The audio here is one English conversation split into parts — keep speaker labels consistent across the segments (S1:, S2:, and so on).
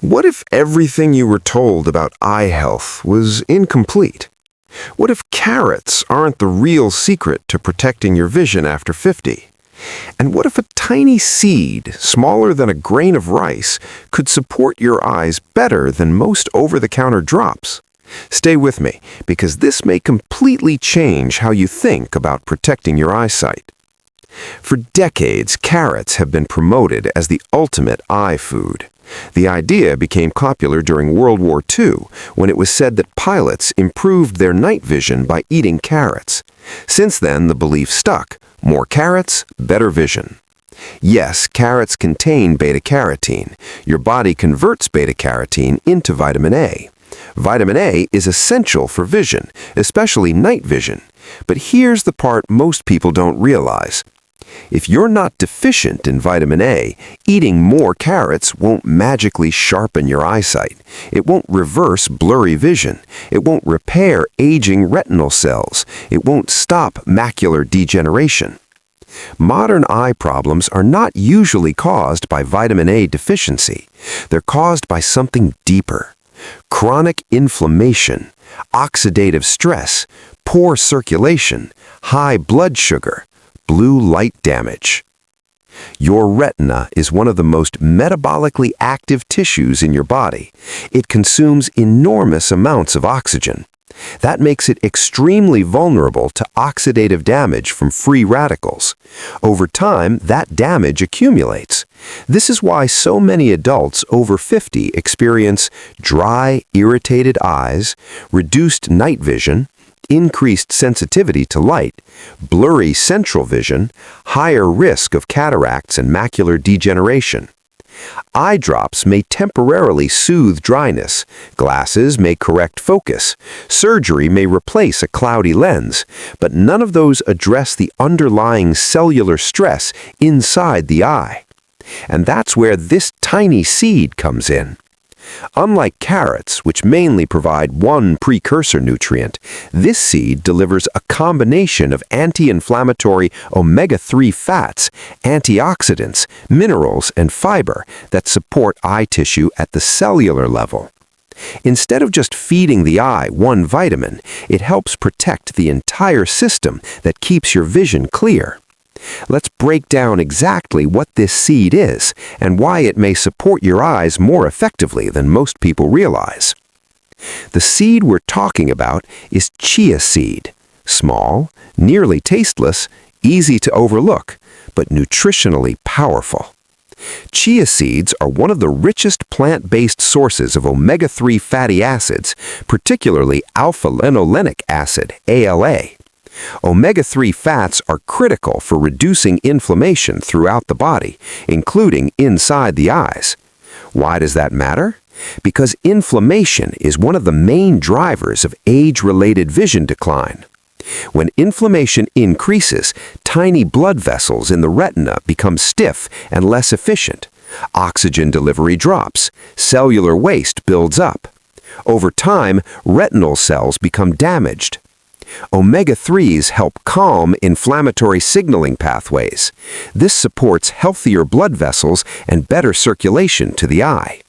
S1: What if everything you were told about eye health was incomplete? What if carrots aren't the real secret to protecting your vision after 50? And what if a tiny seed, smaller than a grain of rice, could support your eyes better than most over-the-counter drops? Stay with me, because this may completely change how you think about protecting your eyesight. For decades, carrots have been promoted as the ultimate eye food. The idea became popular during World War II, when it was said that pilots improved their night vision by eating carrots. Since then, the belief stuck: more carrots, better vision. Yes, carrots contain beta-carotene. Your body converts beta-carotene into vitamin A. Vitamin A is essential for vision, especially night vision. But here's the part most people don't realize. If you're not deficient in vitamin A, eating more carrots won't magically sharpen your eyesight. It won't reverse blurry vision. It won't repair aging retinal cells. It won't stop macular degeneration. Modern eye problems are not usually caused by vitamin A deficiency. They're caused by something deeper: chronic inflammation, oxidative stress, poor circulation, high blood sugar, blue light damage. Your retina is one of the most metabolically active tissues in your body. It consumes enormous amounts of oxygen. That makes it extremely vulnerable to oxidative damage from free radicals. Over time, that damage accumulates. This is why so many adults over 50 experience dry, irritated eyes, reduced night vision, increased sensitivity to light, blurry central vision, higher risk of cataracts and macular degeneration. Eye drops may temporarily soothe dryness, glasses may correct focus, surgery may replace a cloudy lens, but none of those address the underlying cellular stress inside the eye. And that's where this tiny seed comes in. Unlike carrots, which mainly provide one precursor nutrient, this seed delivers a combination of anti-inflammatory omega-3 fats, antioxidants, minerals, and fiber that support eye tissue at the cellular level. Instead of just feeding the eye one vitamin, it helps protect the entire system that keeps your vision clear. Let's break down exactly what this seed is and why it may support your eyes more effectively than most people realize. The seed we're talking about is chia seed. Small, nearly tasteless, easy to overlook, but nutritionally powerful. Chia seeds are one of the richest plant-based sources of omega-3 fatty acids, particularly alpha-linolenic acid, ALA. Omega-3 fats are critical for reducing inflammation throughout the body, including inside the eyes. Why does that matter? Because inflammation is one of the main drivers of age-related vision decline. When inflammation increases, tiny blood vessels in the retina become stiff and less efficient. Oxygen delivery drops. Cellular waste builds up. Over time, retinal cells become damaged. Omega-3s help calm inflammatory signaling pathways. This supports healthier blood vessels and better circulation to the eye.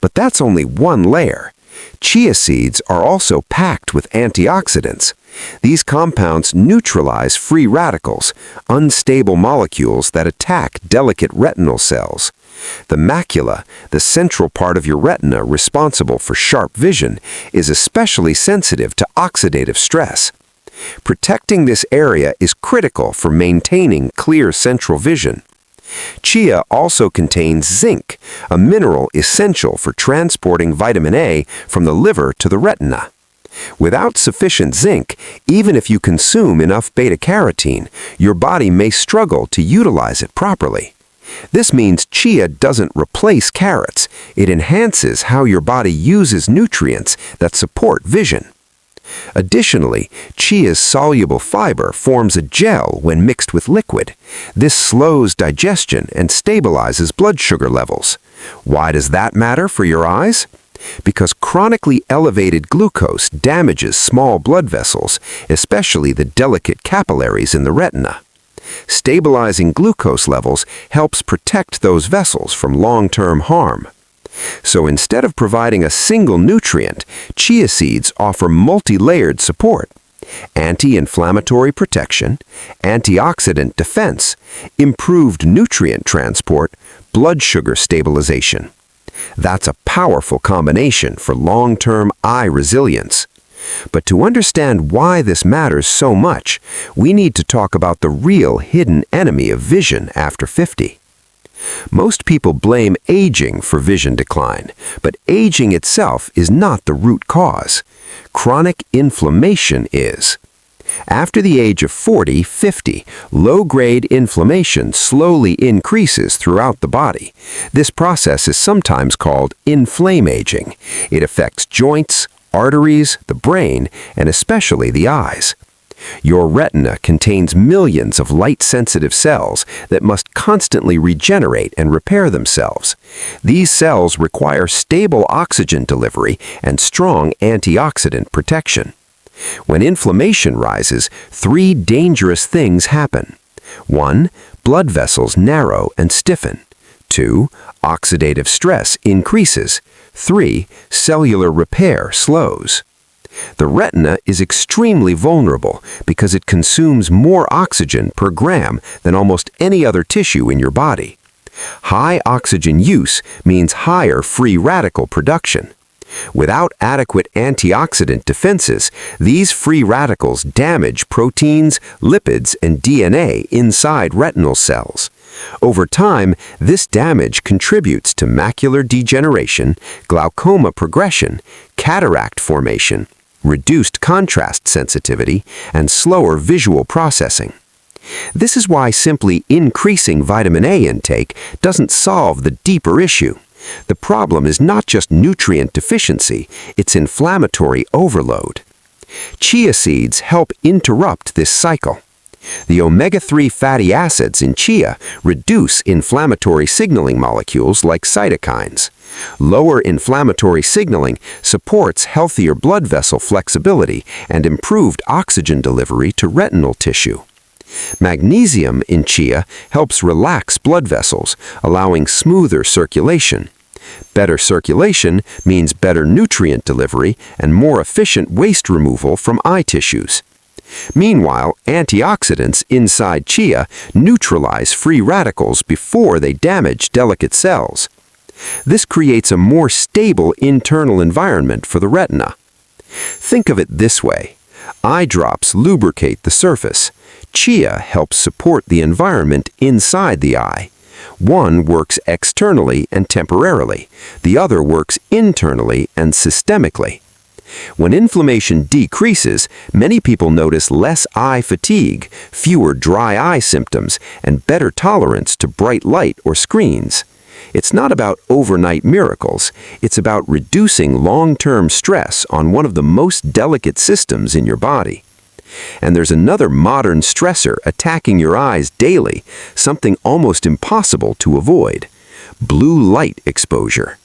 S1: But that's only one layer. Chia seeds are also packed with antioxidants. These compounds neutralize free radicals, unstable molecules that attack delicate retinal cells. The macula, the central part of your retina responsible for sharp vision, is especially sensitive to oxidative stress. Protecting this area is critical for maintaining clear central vision. Chia also contains zinc, a mineral essential for transporting vitamin A from the liver to the retina. Without sufficient zinc, even if you consume enough beta-carotene, your body may struggle to utilize it properly. This means chia doesn't replace carrots. It enhances how your body uses nutrients that support vision. Additionally, chia's soluble fiber forms a gel when mixed with liquid. This slows digestion and stabilizes blood sugar levels. Why does that matter for your eyes? Because chronically elevated glucose damages small blood vessels, especially the delicate capillaries in the retina. Stabilizing glucose levels helps protect those vessels from long-term harm. So instead of providing a single nutrient, chia seeds offer multi-layered support: anti-inflammatory protection, antioxidant defense, improved nutrient transport, blood sugar stabilization. That's a powerful combination for long-term eye resilience. But to understand why this matters so much, we need to talk about the real hidden enemy of vision after 50. Most people blame aging for vision decline, but aging itself is not the root cause. Chronic inflammation is. After the age of 40, 50, low-grade inflammation slowly increases throughout the body. This process is sometimes called inflammaging. It affects joints, arteries, the brain, and especially the eyes. Your retina contains millions of light-sensitive cells that must constantly regenerate and repair themselves. These cells require stable oxygen delivery and strong antioxidant protection. When inflammation rises, three dangerous things happen. 1. Blood vessels narrow and stiffen. 2. Oxidative stress increases. 3. Cellular repair slows. The retina is extremely vulnerable because it consumes more oxygen per gram than almost any other tissue in your body. High oxygen use means higher free radical production. Without adequate antioxidant defenses, these free radicals damage proteins, lipids, and DNA inside retinal cells. Over time, this damage contributes to macular degeneration, glaucoma progression, cataract formation, reduced contrast sensitivity, and slower visual processing. This is why simply increasing vitamin A intake doesn't solve the deeper issue. The problem is not just nutrient deficiency, it's inflammatory overload. Chia seeds help interrupt this cycle. The omega-3 fatty acids in chia reduce inflammatory signaling molecules like cytokines. Lower inflammatory signaling supports healthier blood vessel flexibility and improved oxygen delivery to retinal tissue. Magnesium in chia helps relax blood vessels, allowing smoother circulation. Better circulation means better nutrient delivery and more efficient waste removal from eye tissues. Meanwhile, antioxidants inside chia neutralize free radicals before they damage delicate cells. This creates a more stable internal environment for the retina. Think of it this way. Eye drops lubricate the surface. Chia helps support the environment inside the eye. One works externally and temporarily. The other works internally and systemically. When inflammation decreases, many people notice less eye fatigue, fewer dry eye symptoms, and better tolerance to bright light or screens. It's not about overnight miracles. It's about reducing long-term stress on one of the most delicate systems in your body. And there's another modern stressor attacking your eyes daily, something almost impossible to avoid: blue light exposure.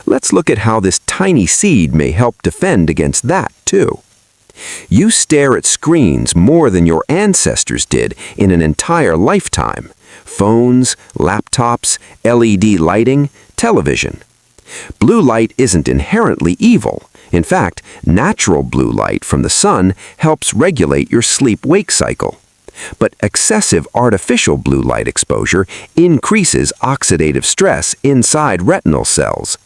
S1: Let's look at how this tiny seed may help defend against that, too. You stare at screens more than your ancestors did in an entire lifetime: phones, laptops, LED lighting, television. Blue light isn't inherently evil. In fact, natural blue light from the sun helps regulate your sleep-wake cycle. But excessive artificial blue light exposure increases oxidative stress inside retinal cells.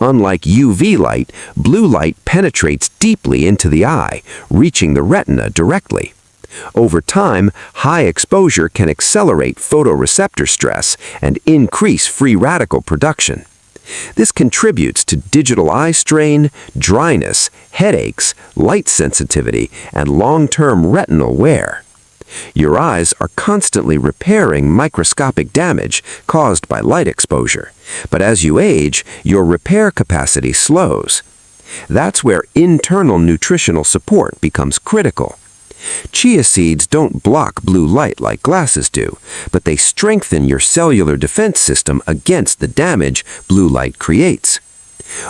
S1: Unlike UV light, blue light penetrates deeply into the eye, reaching the retina directly. Over time, high exposure can accelerate photoreceptor stress and increase free radical production. This contributes to digital eye strain, dryness, headaches, light sensitivity, and long-term retinal wear. Your eyes are constantly repairing microscopic damage caused by light exposure, but as you age, your repair capacity slows. That's where internal nutritional support becomes critical. Chia seeds don't block blue light like glasses do, but they strengthen your cellular defense system against the damage blue light creates.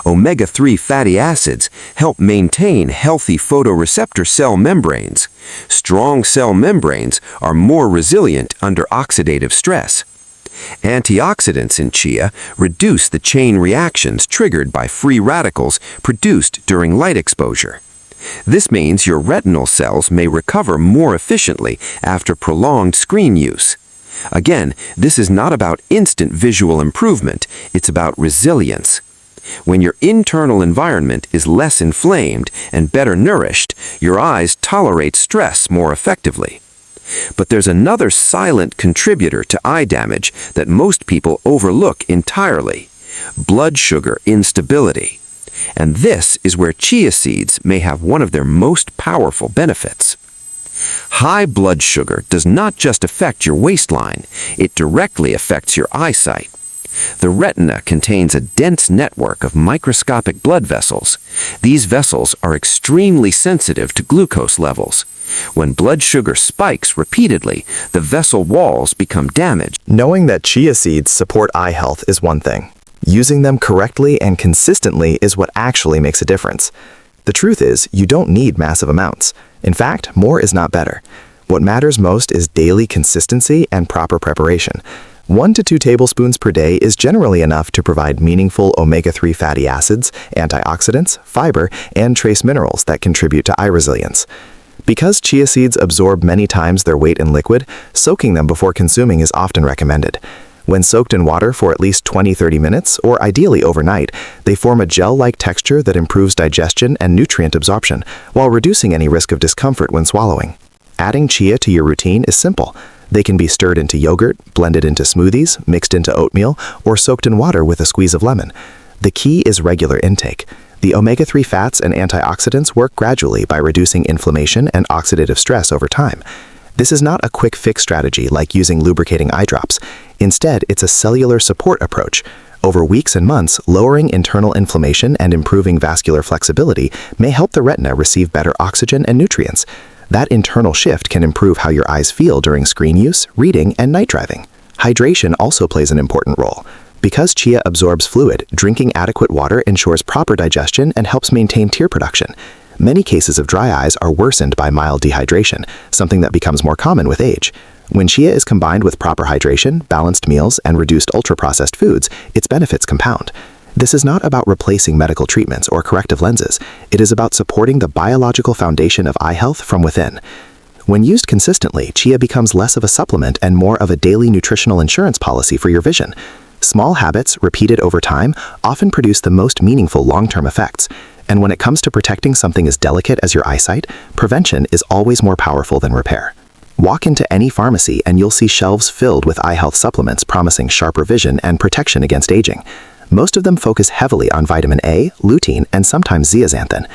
S1: Omega-3 fatty acids help maintain healthy photoreceptor cell membranes. Strong cell membranes are more resilient under oxidative stress. Antioxidants in chia reduce the chain reactions triggered by free radicals produced during light exposure. This means your retinal cells may recover more efficiently after prolonged screen use. Again, this is not about instant visual improvement, it's about resilience. When your internal environment is less inflamed and better nourished, your eyes tolerate stress more effectively. But there's another silent contributor to eye damage that most people overlook entirely: blood sugar instability. And this is where chia seeds may have one of their most powerful benefits. High blood sugar does not just affect your waistline, it directly affects your eyesight. The retina contains a dense network of microscopic blood vessels. These vessels are extremely sensitive to glucose levels. When blood sugar spikes repeatedly, the vessel walls become damaged.
S2: Knowing that chia seeds support eye health is one thing. Using them correctly and consistently is what actually makes a difference. The truth is, you don't need massive amounts. In fact, more is not better. What matters most is daily consistency and proper preparation. 1 to 2 tablespoons per day is generally enough to provide meaningful omega-3 fatty acids, antioxidants, fiber, and trace minerals that contribute to eye resilience. Because chia seeds absorb many times their weight in liquid, soaking them before consuming is often recommended. When soaked in water for at least 20-30 minutes, or ideally overnight, they form a gel-like texture that improves digestion and nutrient absorption, while reducing any risk of discomfort when swallowing. Adding chia to your routine is simple. They can be stirred into yogurt, blended into smoothies, mixed into oatmeal, or soaked in water with a squeeze of lemon. The key is regular intake. The omega-3 fats and antioxidants work gradually by reducing inflammation and oxidative stress over time. This is not a quick fix strategy like using lubricating eye drops. Instead, it's a cellular support approach. Over weeks and months, lowering internal inflammation and improving vascular flexibility may help the retina receive better oxygen and nutrients. That internal shift can improve how your eyes feel during screen use, reading, and night driving. Hydration also plays an important role. Because chia absorbs fluid, drinking adequate water ensures proper digestion and helps maintain tear production. Many cases of dry eyes are worsened by mild dehydration, something that becomes more common with age. When chia is combined with proper hydration, balanced meals, and reduced ultra-processed foods, its benefits compound. This is not about replacing medical treatments or corrective lenses. It is about supporting the biological foundation of eye health from within. When used consistently, chia becomes less of a supplement and more of a daily nutritional insurance policy for your vision. Small habits, repeated over time, often produce the most meaningful long-term effects. And when it comes to protecting something as delicate as your eyesight, prevention is always more powerful than repair. Walk into any pharmacy and you'll see shelves filled with eye health supplements promising sharper vision and protection against aging. Most of them focus heavily on vitamin A, lutein, and sometimes zeaxanthin.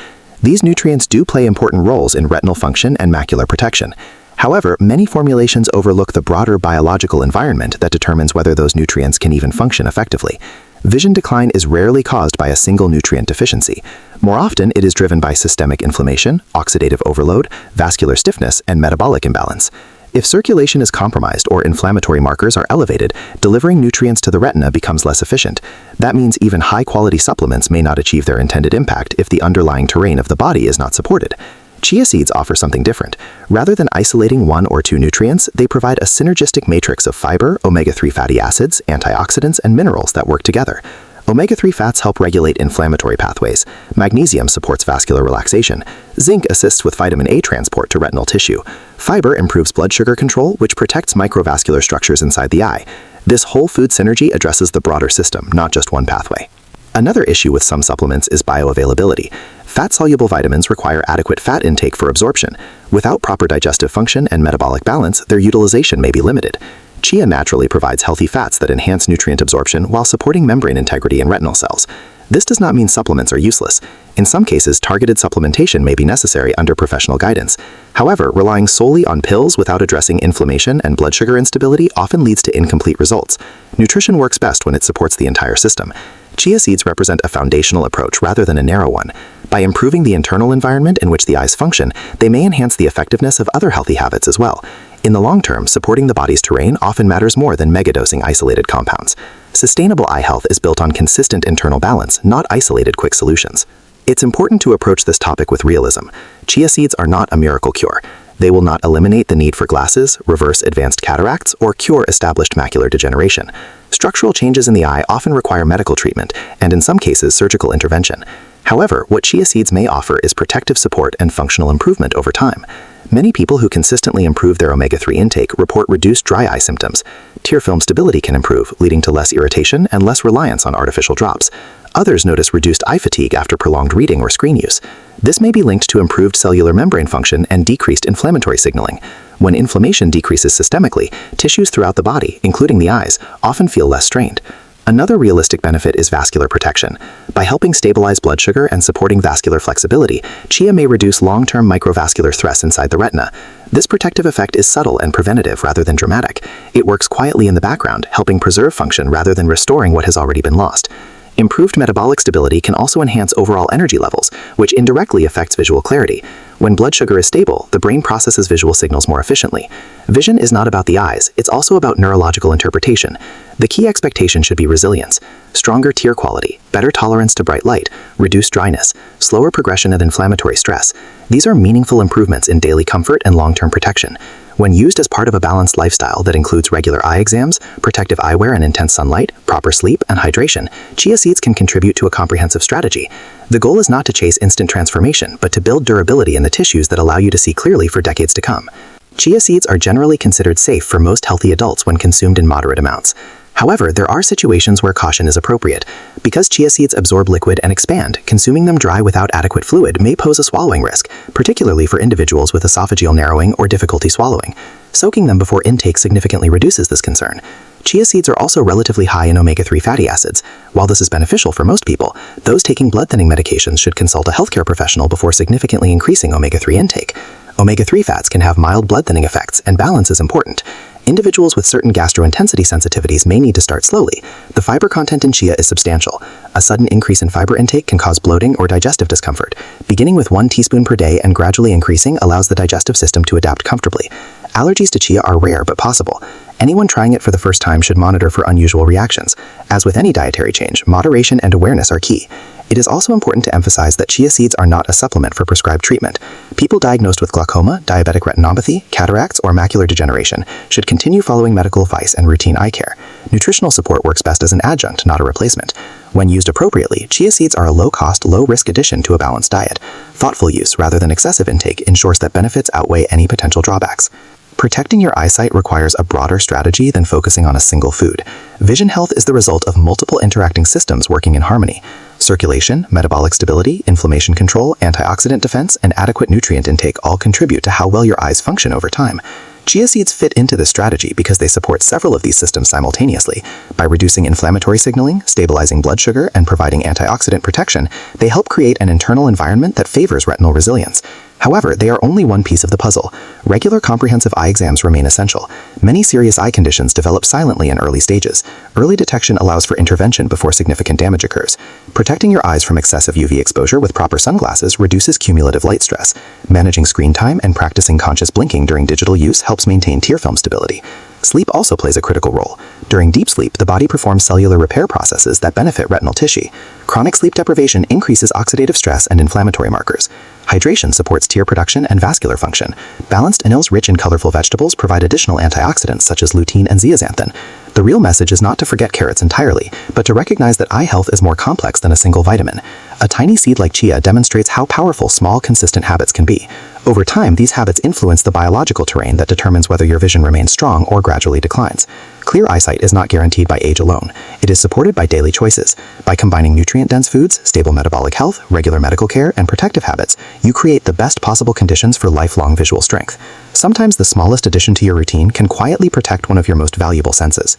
S2: These nutrients do play important roles in retinal function and macular protection. However, many formulations overlook the broader biological environment that determines whether those nutrients can even function effectively. Vision decline is rarely caused by a single nutrient deficiency. More often, it is driven by systemic inflammation, oxidative overload, vascular stiffness, and metabolic imbalance. If circulation is compromised or inflammatory markers are elevated, delivering nutrients to the retina becomes less efficient. That means even high-quality supplements may not achieve their intended impact if the underlying terrain of the body is not supported. Chia seeds offer something different. Rather than isolating 1 or 2 nutrients, they provide a synergistic matrix of fiber, omega-3 fatty acids, antioxidants, and minerals that work together. Omega-3 fats help regulate inflammatory pathways. Magnesium supports vascular relaxation. Zinc assists with vitamin A transport to retinal tissue. Fiber improves blood sugar control, which protects microvascular structures inside the eye. This whole food synergy addresses the broader system, not just one pathway. Another issue with some supplements is bioavailability. Fat-soluble vitamins require adequate fat intake for absorption. Without proper digestive function and metabolic balance, their utilization may be limited. Chia naturally provides healthy fats that enhance nutrient absorption while supporting membrane integrity in retinal cells. This does not mean supplements are useless. In some cases, targeted supplementation may be necessary under professional guidance. However, relying solely on pills without addressing inflammation and blood sugar instability often leads to incomplete results. Nutrition works best when it supports the entire system. Chia seeds represent a foundational approach rather than a narrow one. By improving the internal environment in which the eyes function, they may enhance the effectiveness of other healthy habits as well. In the long term, supporting the body's terrain often matters more than megadosing isolated compounds. Sustainable eye health is built on consistent internal balance, not isolated quick solutions. It's important to approach this topic with realism. Chia seeds are not a miracle cure. They will not eliminate the need for glasses, reverse advanced cataracts, or cure established macular degeneration. Structural changes in the eye often require medical treatment, and in some cases, surgical intervention. However, what chia seeds may offer is protective support and functional improvement over time. Many people who consistently improve their omega-3 intake report reduced dry eye symptoms. Tear film stability can improve, leading to less irritation and less reliance on artificial drops. Others notice reduced eye fatigue after prolonged reading or screen use. This may be linked to improved cellular membrane function and decreased inflammatory signaling. When inflammation decreases systemically, tissues throughout the body, including the eyes, often feel less strained. Another realistic benefit is vascular protection. By helping stabilize blood sugar and supporting vascular flexibility, chia may reduce long-term microvascular stress inside the retina. This protective effect is subtle and preventative rather than dramatic. It works quietly in the background, helping preserve function rather than restoring what has already been lost. Improved metabolic stability can also enhance overall energy levels, which indirectly affects visual clarity. When blood sugar is stable, the brain processes visual signals more efficiently. Vision is not about the eyes, it's also about neurological interpretation. The key expectation should be resilience, stronger tear quality, better tolerance to bright light, reduced dryness, slower progression of inflammatory stress. These are meaningful improvements in daily comfort and long-term protection. When used as part of a balanced lifestyle that includes regular eye exams, protective eyewear and intense sunlight, proper sleep, and hydration, chia seeds can contribute to a comprehensive strategy. The goal is not to chase instant transformation, but to build durability in the tissues that allow you to see clearly for decades to come. Chia seeds are generally considered safe for most healthy adults when consumed in moderate amounts. However, there are situations where caution is appropriate. Because chia seeds absorb liquid and expand, consuming them dry without adequate fluid may pose a swallowing risk, particularly for individuals with esophageal narrowing or difficulty swallowing. Soaking them before intake significantly reduces this concern. Chia seeds are also relatively high in omega-3 fatty acids. While this is beneficial for most people, those taking blood-thinning medications should consult a healthcare professional before significantly increasing omega-3 intake. Omega-3 fats can have mild blood-thinning effects, and balance is important. Individuals with certain gastrointensity sensitivities may need to start slowly. The fiber content in chia is substantial. A sudden increase in fiber intake can cause bloating or digestive discomfort. Beginning with 1 teaspoon per day and gradually increasing allows the digestive system to adapt comfortably. Allergies to chia are rare but possible. Anyone trying it for the first time should monitor for unusual reactions. As with any dietary change, moderation and awareness are key. It is also important to emphasize that chia seeds are not a supplement for prescribed treatment. People diagnosed with glaucoma, diabetic retinopathy, cataracts, or macular degeneration should continue following medical advice and routine eye care. Nutritional support works best as an adjunct, not a replacement. When used appropriately, chia seeds are a low-cost, low-risk addition to a balanced diet. Thoughtful use rather than excessive intake ensures that benefits outweigh any potential drawbacks. Protecting your eyesight requires a broader strategy than focusing on a single food. Vision health is the result of multiple interacting systems working in harmony. Circulation, metabolic stability, inflammation control, antioxidant defense, and adequate nutrient intake all contribute to how well your eyes function over time. Chia seeds fit into this strategy because they support several of these systems simultaneously. By reducing inflammatory signaling, stabilizing blood sugar, and providing antioxidant protection, they help create an internal environment that favors retinal resilience. However, they are only one piece of the puzzle. Regular comprehensive eye exams remain essential. Many serious eye conditions develop silently in early stages. Early detection allows for intervention before significant damage occurs. Protecting your eyes from excessive UV exposure with proper sunglasses reduces cumulative light stress. Managing screen time and practicing conscious blinking during digital use helps maintain tear film stability. Sleep also plays a critical role. During deep sleep, the body performs cellular repair processes that benefit retinal tissue. Chronic sleep deprivation increases oxidative stress and inflammatory markers. Hydration supports tear production and vascular function. Balanced anils rich in colorful vegetables provide additional antioxidants such as lutein and zeaxanthin. The real message is not to forget carrots entirely, but to recognize that eye health is more complex than a single vitamin. A tiny seed like chia demonstrates how powerful small, consistent habits can be. Over time, these habits influence the biological terrain that determines whether your vision remains strong or gradually declines. Clear eyesight is not guaranteed by age alone. It is supported by daily choices. By combining nutrient-dense foods, stable metabolic health, regular medical care, and protective habits, you create the best possible conditions for lifelong visual strength. Sometimes the smallest addition to your routine can quietly protect one of your most valuable senses.